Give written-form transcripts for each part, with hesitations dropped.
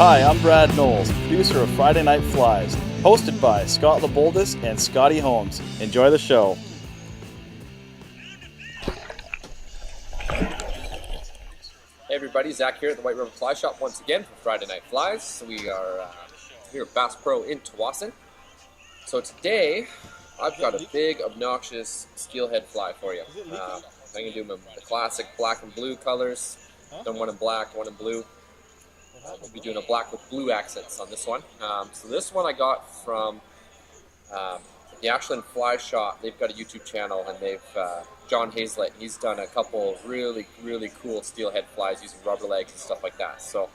Hi, I'm Brad Knowles, producer of Friday Night Flies, hosted by Scott LeBoldus and Scotty Holmes. Enjoy the show. Hey everybody, Zach here at the White River Fly Shop once again for Friday Night Flies. We are here at Bass Pro in Tawasin. So today, I've got a big, obnoxious steelhead fly for you. I'm going to do the classic black and blue colors. Done one in black, one in blue. We'll be doing a black with blue accents on this one. So this one I got from the Ashland Fly Shop. They've got a YouTube channel, and they've Jon Hazlett. He's done a couple really cool steelhead flies using rubber legs and stuff like that. So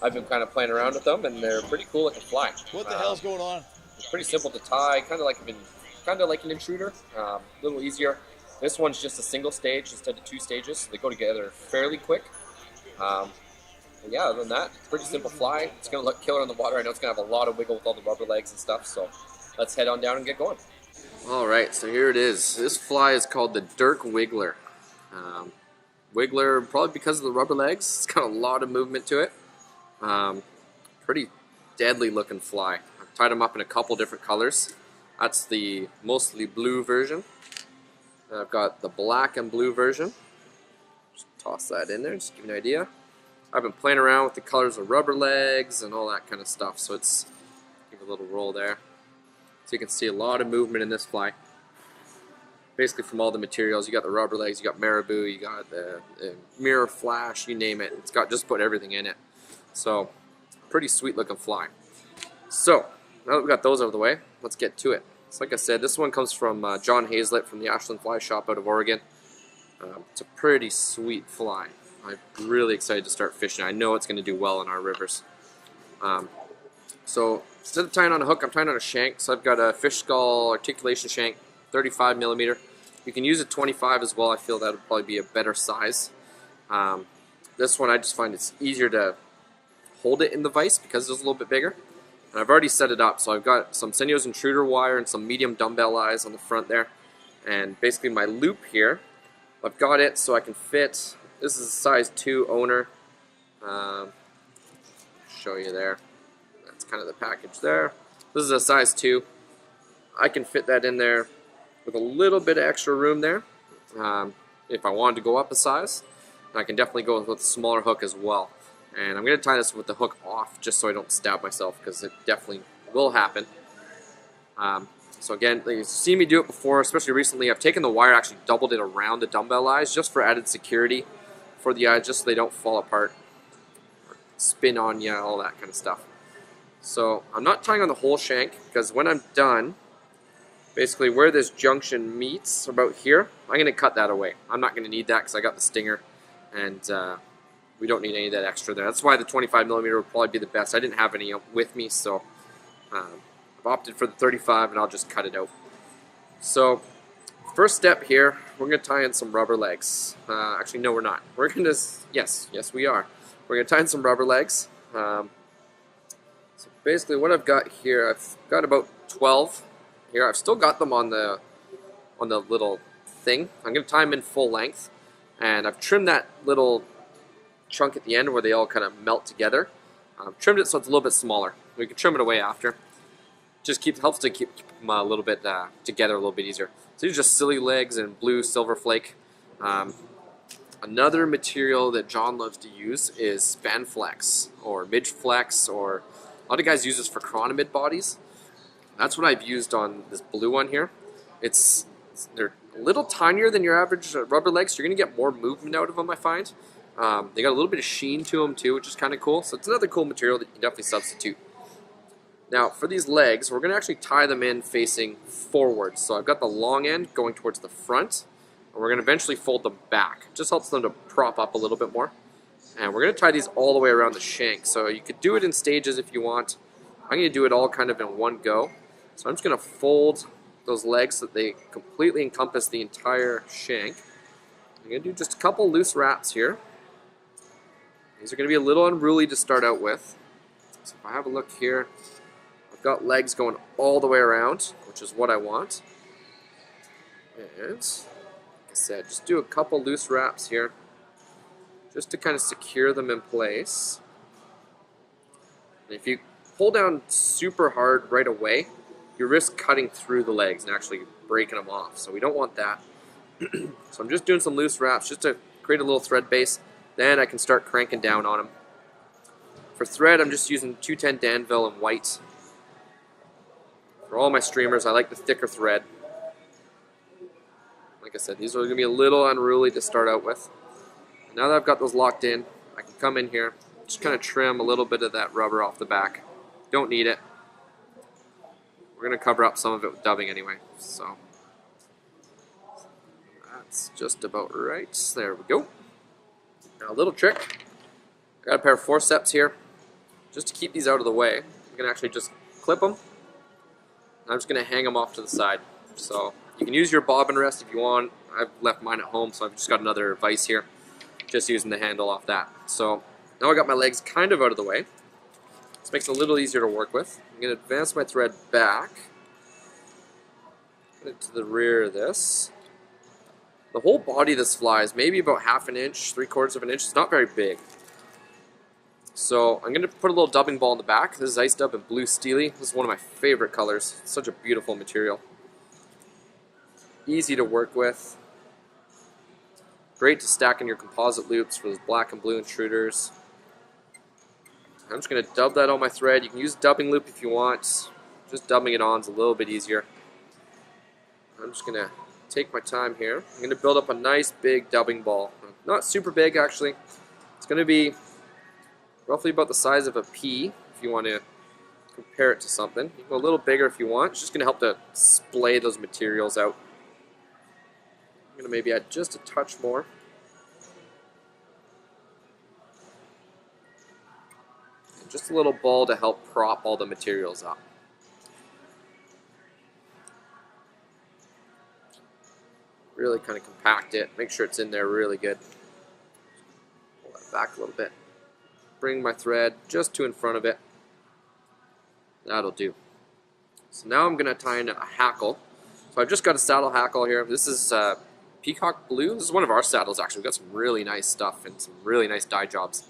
I've been kind of playing around with them, and they're pretty cool looking fly. What the hell's going on? It's pretty simple to tie, kind of like an intruder. A little easier. This one's just a single stage instead of two stages, so they go together fairly quick. Yeah, other than that, it's a pretty simple fly. It's going to look killer in the water. I know it's going to have a lot of wiggle with all the rubber legs and stuff, so let's head on down and get going. Alright, so here it is. This fly is called the Dirk Wiggler. Wiggler, probably because of the rubber legs. It's got a lot of movement to it. Pretty deadly looking fly. I've tied them up in a couple different colors. That's the mostly blue version. I've got the black and blue version. Just toss that in there, just give you an idea. I've been playing around with the colors of rubber legs and all that kind of stuff, so it's give it a little roll there. So you can see a lot of movement in this fly. Basically from all the materials, you got the rubber legs, you got Marabou, you got the mirror flash, you name it. It's got just put everything in it. So pretty sweet looking fly. So now that we got those out of the way, let's get to it. So like I said, this one comes from Jon Hazlett from the Ashland Fly Shop out of Oregon. It's a pretty sweet fly. I'm really excited to start fishing. I know it's going to do well in our rivers. So instead of tying on a hook, I'm tying on a shank. So I've got a fish skull articulation shank, 35 millimeter. You can use a 25 as well. I feel that would probably be a better size. This one I just find it's easier to hold it in the vise because it's a little bit bigger. And I've already set it up. So I've got some Senio's intruder wire and some medium dumbbell eyes on the front there. And basically my loop here, I've got it so I can fit. This is a size 2 owner. Show you there. That's kind of the package there. This is a size 2. I can fit that in there with a little bit of extra room there. If I wanted to go up a size, I can definitely go with a smaller hook as well. And I'm going to tie this with the hook off just so I don't stab myself, because it definitely will happen. So again, you've seen me do it before, especially recently. I've taken the wire, actually doubled it around the dumbbell eyes just for added security for the eyes, just so they don't fall apart or spin on you, all that kind of stuff. So I'm not tying on the whole shank, because when I'm done, basically where this junction meets, about here, I'm going to cut that away. I'm not going to need that because I got the stinger, and we don't need any of that extra there. That's why the 25 millimeter would probably be the best. I didn't have any with me, so I've opted for the 35, and I'll just cut it out. So first step here, we're going to tie in some rubber legs. Actually, no, we're not. We're going to, yes, we are. We're going to tie in some rubber legs. So basically what I've got here, I've got about 12 here. I've still got them on the little thing. I'm going to tie them in full length, and I've trimmed that little chunk at the end where they all kind of melt together. I've trimmed it so it's a little bit smaller. We can trim it away after. Just helps to keep them a little bit together a little bit easier. So these are just silly legs and blue silver flake. Another material that John loves to use is span flex or midge flex, or a lot of guys use this for chronomid bodies. That's what I've used on this blue one here. They're a little tinier than your average rubber legs, so you're going to get more movement out of them, I find. They got a little bit of sheen to them too, which is kind of cool. So it's another cool material that you can definitely substitute. Now for these legs, we're going to actually tie them in facing forward. So I've got the long end going towards the front, and we're going to eventually fold them back. It just helps them to prop up a little bit more. And we're going to tie these all the way around the shank. So you could do it in stages if you want. I'm going to do it all kind of in one go. So I'm just going to fold those legs so that they completely encompass the entire shank. I'm going to do just a couple loose wraps here. These are going to be a little unruly to start out with. So if I have a look here, I've got legs going all the way around, which is what I want. And, like I said, just do a couple loose wraps here, just to kind of secure them in place. And if you pull down super hard right away, you risk cutting through the legs and actually breaking them off. So we don't want that. So I'm just doing some loose wraps just to create a little thread base. Then I can start cranking down on them. For thread, I'm just using 210 Danville in white. For all my streamers, I like the thicker thread. Like I said, these are going to be a little unruly to start out with. And now that I've got those locked in, I can come in here, just kind of trim a little bit of that rubber off the back. Don't need it. We're going to cover up some of it with dubbing anyway. So that's just about right. There we go. Now a little trick. I got a pair of forceps here. Just to keep these out of the way, I'm going to actually just clip them. I'm just going to hang them off to the side. So you can use your bobbin rest if you want. I've left mine at home, so I've just got another vise here. Just using the handle off that. So now I got my legs kind of out of the way. This makes it a little easier to work with. I'm going to advance my thread back. Put it to the rear of this. The whole body of this fly is maybe about 1/2 an inch, 3/4 of an inch. It's not very big. So I'm going to put a little dubbing ball in the back. This is Ice Dub in Blue Steely. This is one of my favorite colors. It's such a beautiful material. Easy to work with. Great to stack in your composite loops for those black and blue intruders. I'm just going to dub that on my thread. You can use a dubbing loop if you want. Just dubbing it on is a little bit easier. I'm just going to take my time here. I'm going to build up a nice big dubbing ball. Not super big actually. It's going to be roughly about the size of a pea, if you want to compare it to something. You can go a little bigger if you want. It's just going to help to splay those materials out. I'm going to maybe add just a touch more. And just a little ball to help prop all the materials up. Really kind of compact it. Make sure it's in there really good. Pull that back a little bit. Bring my thread just to in front of it. That'll do. So now I'm going to tie in a hackle. So I've just got a saddle hackle here. This is Peacock Blue. This is one of our saddles actually. We've got some really nice stuff and some really nice dye jobs.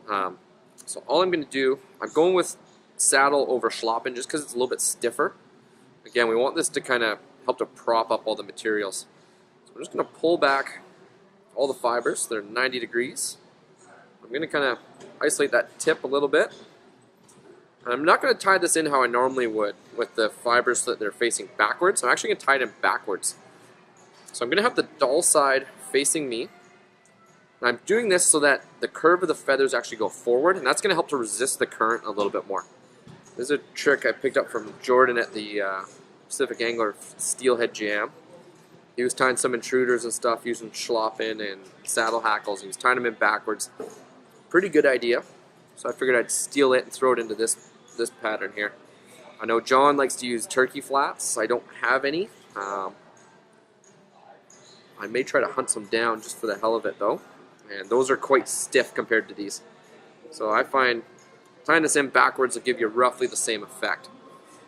So all I'm going to do, I'm going with saddle over schlappen just because it's a little bit stiffer. Again, we want this to kind of help to prop up all the materials. So I'm just going to pull back all the fibers. They're 90 degrees. I'm going to kind of isolate that tip a little bit. And I'm not going to tie this in how I normally would with the fibers so that they're facing backwards. I'm actually going to tie it in backwards. So I'm going to have the dull side facing me. And I'm doing this so that the curve of the feathers actually go forward, and that's going to help to resist the current a little bit more. This is a trick I picked up from Jordan at the Pacific Angler Steelhead Jam. He was tying some intruders and stuff using schlappen and saddle hackles. He was tying them in backwards. Pretty good idea. So I figured I'd steal it and throw it into this pattern here. I know Jon likes to use turkey flats. I don't have any. I may try to hunt some down just for the hell of it though. And those are quite stiff compared to these. So I find tying this in backwards will give you roughly the same effect.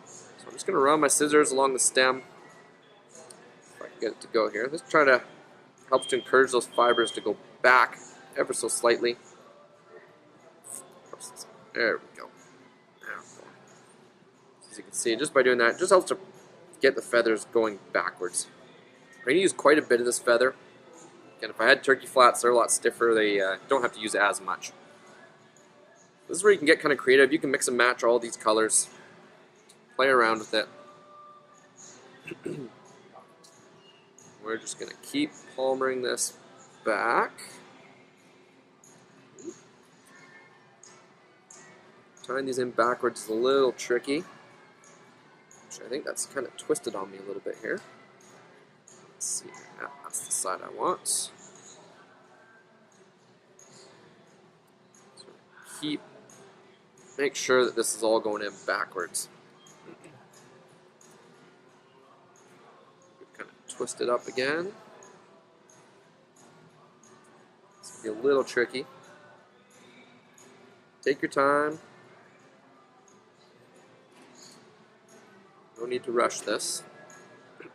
So I'm just going to run my scissors along the stem. If I can get it to go here. This try to helps to encourage those fibers to go back ever so slightly. There we go. As you can see, just by doing that, it just helps to get the feathers going backwards. I'm going to use quite a bit of this feather. Again, if I had turkey flats, they're a lot stiffer. They don't have to use as much. This is where you can get kind of creative. You can mix and match all these colors. Play around with it. We're just going to keep palmering this back. Tying these in backwards is a little tricky. Which I think that's kind of twisted on me a little bit here. Let's see. Yeah, that's the side I want. So make sure that this is all going in backwards. Kind of twist it up again. This will be a little tricky. Take your time. No need to rush this. We're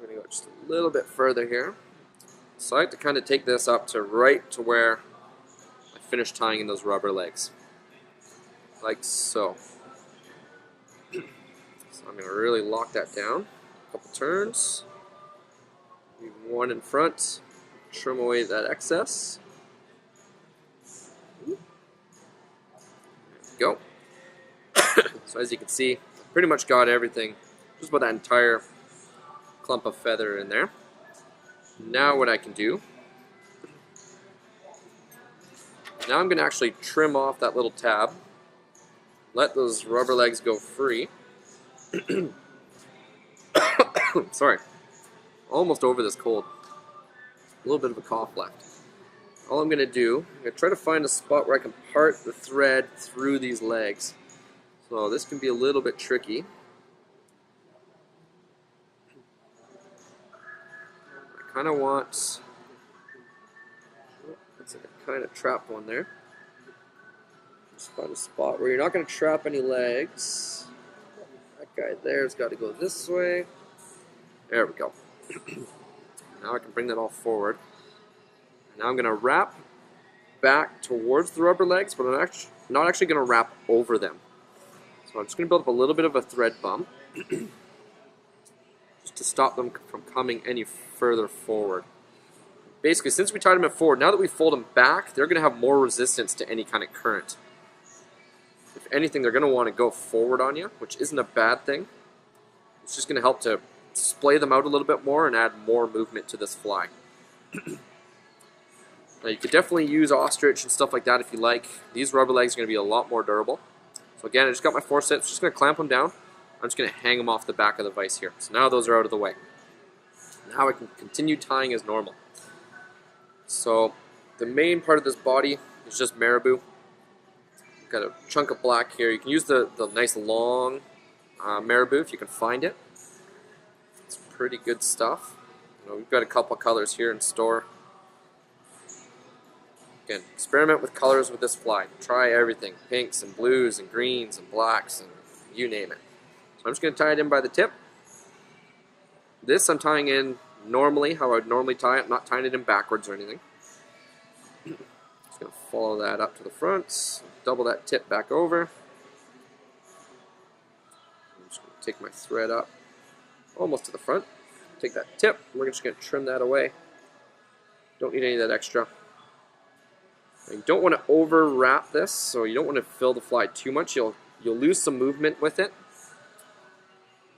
going to go just a little bit further here. So I like to kind of take this up to right to where my finish tying in those rubber legs. Like so. So I'm going to really lock that down. A couple turns. Leave one in front. Trim away that excess. There we go. So as you can see, pretty much got everything. Just about that entire clump of feather in there. Now what I can do, now I'm going to actually trim off that little tab. Let those rubber legs go free. Sorry. Almost over this cold. A little bit of a cough left. All I'm going to do, I'm going to try to find a spot where I can part the thread through these legs. So this can be a little bit tricky. I kind of want, that's like a kind of trap one there. Just find a spot where you're not going to trap any legs. That guy there's got to go this way. There we go. Now I can bring that all forward. Now I'm going to wrap back towards the rubber legs, but I'm not actually going to wrap over them. So I'm just going to build up a little bit of a thread bump just to stop them from coming any further forward. Basically, since we tied them forward, now that we fold them back, they're going to have more resistance to any kind of current. If anything, they're going to want to go forward on you, which isn't a bad thing. It's just going to help to splay them out a little bit more and add more movement to this fly. Now you could definitely use ostrich and stuff like that if you like. These rubber legs are going to be a lot more durable. So again, I just got my forceps, just going to clamp them down. I'm just going to hang them off the back of the vise here. So now those are out of the way. Now I can continue tying as normal. So the main part of this body is just marabou. Got a chunk of black here. You can use the nice long marabou if you can find it. It's pretty good stuff. You know, we've got a couple colors here in store. Again, experiment with colors with this fly. Try everything. Pinks and blues and greens and blacks and you name it. So I'm just going to tie it in by the tip. This I'm tying in normally, how I would normally tie it. I'm not tying it in backwards or anything. Just going to follow that up to the front. Double that tip back over. I'm just going to take my thread up almost to the front. Take that tip. We're just going to trim that away. Don't need any of that extra. You don't want to over wrap this, so you don't want to fill the fly too much. You'll lose some movement with it.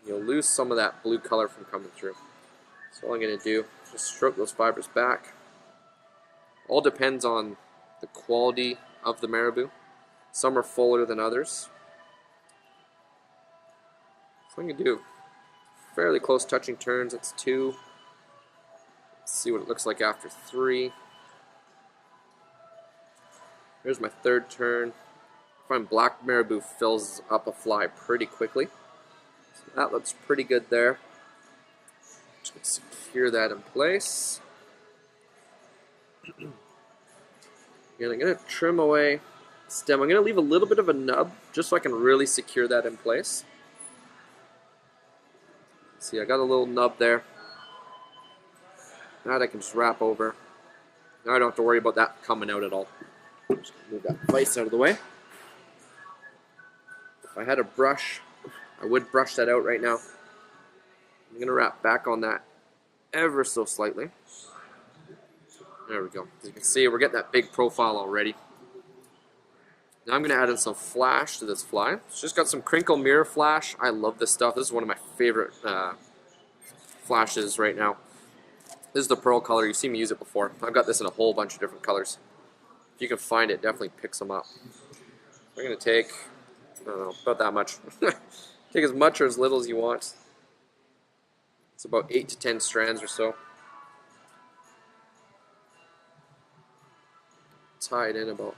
You'll lose some of that blue color from coming through. So all I'm going to do is just stroke those fibers back. All depends on the quality of the marabou. Some are fuller than others. So I'm going to do fairly close touching turns. That's 2. Let's see what it looks like after 3. Here's my 3rd turn. I find black marabou fills up a fly pretty quickly. So that looks pretty good there. Just going to secure that in place. And I'm going to trim away the stem. I'm going to leave a little bit of a nub just so I can really secure that in place. See, I got a little nub there. That I can just wrap over. Now I don't have to worry about that coming out at all. Just move that vise out of the way. If I had a brush, I would brush that out right now. I'm going to wrap back on that ever so slightly. There we go. As you can see, we're getting that big profile already. Now I'm going to add in some flash to this fly. It's just got some crinkle mirror flash. I love this stuff. This is one of my favorite flashes right now. This is the pearl color. You've seen me use it before. I've got this in a whole bunch of different colors. If you can find it, definitely pick some up. I'm going to take, I don't know, about that much. Take as much or as little as you want. It's about 8 to 10 strands or so. Tie it in about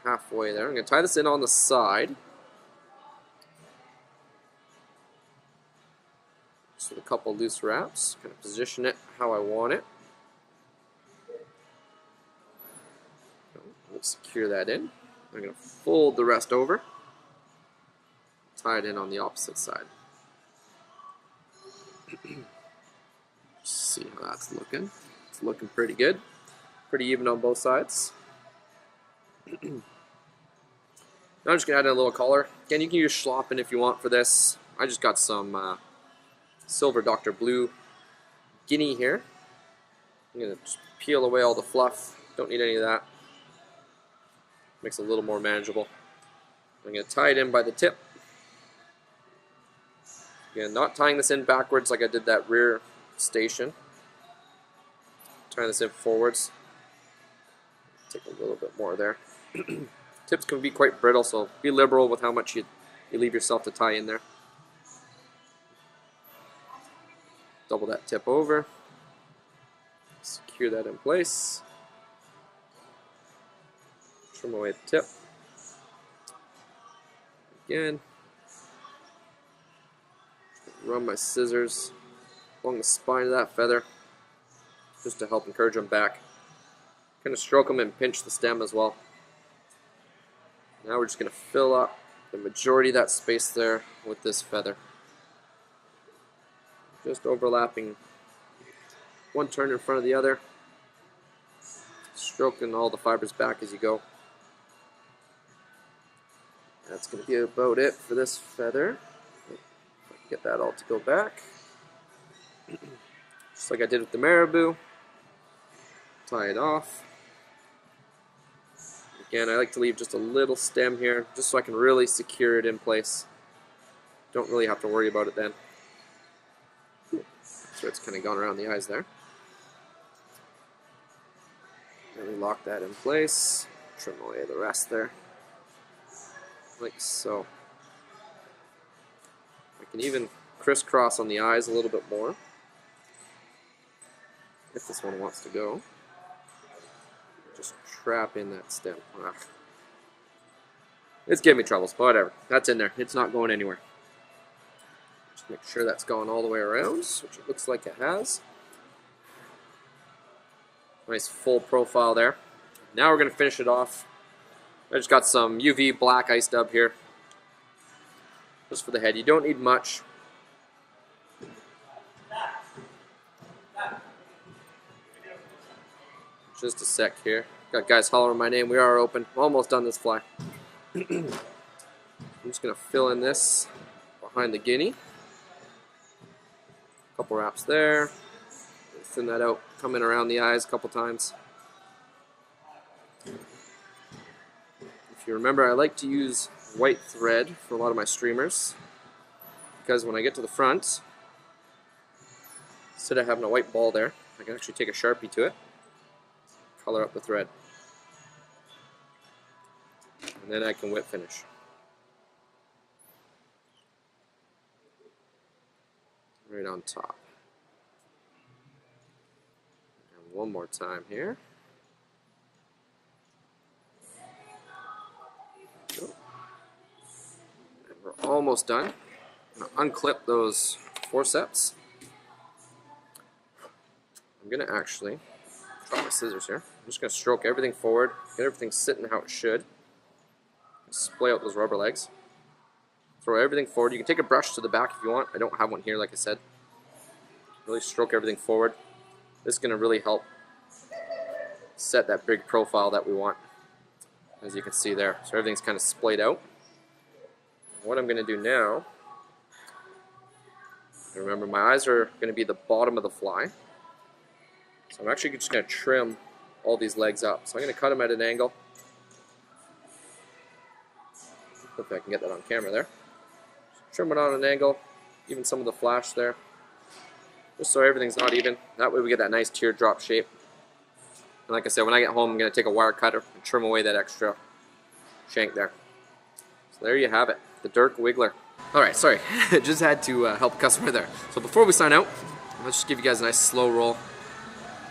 halfway there. I'm going to tie this in on the side. Just with a couple loose wraps. Kind of position it how I want it. Secure that in. I'm going to fold the rest over. Tie it in on the opposite side. See how that's looking. It's looking pretty good. Pretty even on both sides. Now I'm just going to add in a little color. Again, you can use schlappen if you want for this. I just got some silver Dr. Blue Guinea here. I'm going to just peel away all the fluff. Don't need any of that. Makes it a little more manageable. I'm going to tie it in by the tip. Again, not tying this in backwards like I did that rear station. Tying this in forwards. Take a little bit more there. Tips can be quite brittle, so be liberal with how much you leave yourself to tie in there. Double that tip over. Secure that in place. Trim away the tip. Again. Run my scissors along the spine of that feather just to help encourage them back. Kind of stroke them and pinch the stem as well. Now we're just going to fill up the majority of that space there with this feather. Just overlapping one turn in front of the other. Stroking all the fibers back as you go. That's going to be about it for this feather. Get that all to go back. Just like I did with the Marabou. Tie it off. Again, I like to leave just a little stem here, just so I can really secure it in place. Don't really have to worry about it then. So it's kind of gone around the eyes there. Really lock that in place. Trim away the rest there. Like so. I can even crisscross on the eyes a little bit more. If this one wants to go. Just trap in that stem. Ugh. It's giving me troubles, but whatever. That's in there. It's not going anywhere. Just make sure that's gone all the way around, which it looks like it has. Nice full profile there. Now we're going to finish it off. I just got some UV black ice dub here. Just for the head. You don't need much. Just a sec here. Got guys hollering my name. We are open. Almost done this fly. I'm just going to fill in this behind the guinea. Couple wraps there. Thin that out. Come in around the eyes a couple times. If you remember, I like to use white thread for a lot of my streamers, because when I get to the front, instead of having a white ball there, I can actually take a Sharpie to it, color up the thread, and then I can whip finish. Right on top. And one more time here. We're almost done. I'm going to unclip those forceps. I'm going to actually drop my scissors here. I'm just going to stroke everything forward, get everything sitting how it should. Splay out those rubber legs. Throw everything forward. You can take a brush to the back if you want. I don't have one here, like I said. Really stroke everything forward. This is going to really help set that big profile that we want, as you can see there. So everything's kind of splayed out. What I'm going to do now, remember my eyes are going to be the bottom of the fly, so I'm actually just going to trim all these legs up. So I'm going to cut them at an angle. Hopefully I can get that on camera there. Just trim it on an angle, even some of the flash there, just so everything's not even. That way we get that nice teardrop shape. And like I said, when I get home I'm going to take a wire cutter and trim away that extra shank there. So there you have it. The Dirk Wiggler. Alright, sorry, just had to help a customer there. So before we sign out, let's just give you guys a nice slow roll.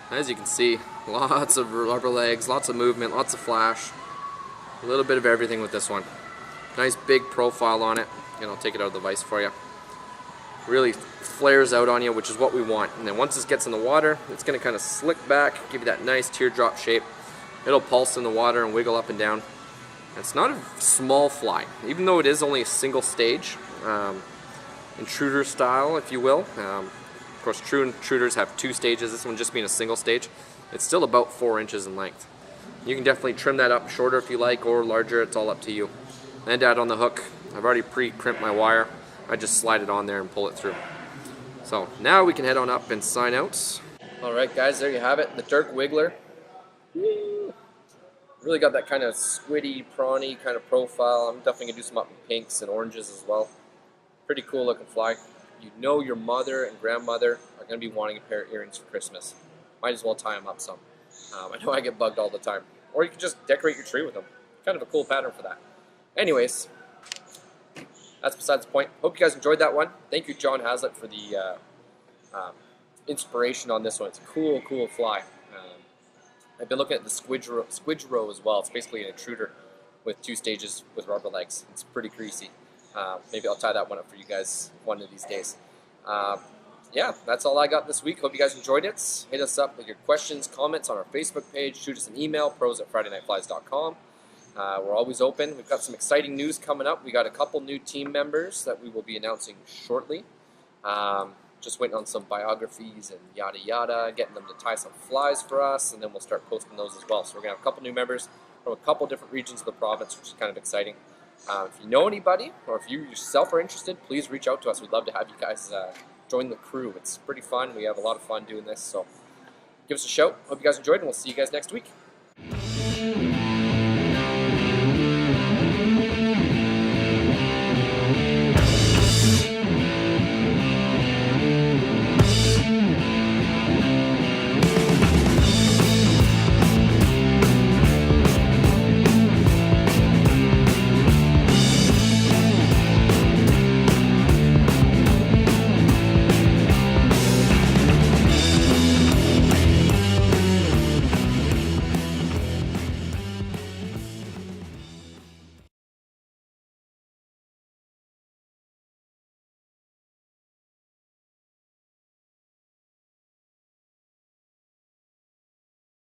As you can see, lots of rubber legs, lots of movement, lots of flash. A little bit of everything with this one. Nice big profile on it. And I'll take it out of the vise for you. Really flares out on you, which is what we want. And then once this gets in the water, it's going to kind of slick back, give you that nice teardrop shape. It'll pulse in the water and wiggle up and down. It's not a small fly, even though it is only a single stage, intruder style, if you will. Of course, true intruders have two stages, this one just being a single stage. It's still about 4 inches in length. You can definitely trim that up shorter if you like, or larger, it's all up to you. And add on the hook. I've already pre-crimped my wire. I just slide it on there and pull it through. So now we can head on up and sign out. Alright guys, there you have it, the Dirk Wiggler. Woo. Really got that kind of squiddy, prawny kind of profile. I'm definitely going to do some up in pinks and oranges as well. Pretty cool looking fly. You know your mother and grandmother are going to be wanting a pair of earrings for Christmas. Might as well tie them up some. I know I get bugged all the time. Or you can just decorate your tree with them. Kind of a cool pattern for that. Anyways, that's besides the point. Hope you guys enjoyed that one. Thank you, Jon Hazlett, for the inspiration on this one. It's a cool, cool fly. I've been looking at the squidrow as well. It's basically an intruder with 2 stages with rubber legs. It's pretty greasy. Maybe I'll tie that one up for you guys one of these days. Yeah, that's all I got this week. Hope you guys enjoyed it. Hit us up with your questions, comments on our Facebook page. Shoot us an email, pros@fridaynightflies.com. We're always open. We've got some exciting news coming up. We got a couple new team members that we will be announcing shortly. Just waiting on some biographies and yada yada, getting them to tie some flies for us, and then we'll start posting those as well. So we're going to have a couple new members from a couple different regions of the province, which is kind of exciting. If you know anybody, or if you yourself are interested, please reach out to us. We'd love to have you guys join the crew. It's pretty fun. We have a lot of fun doing this, so give us a shout. Hope you guys enjoyed, and we'll see you guys next week.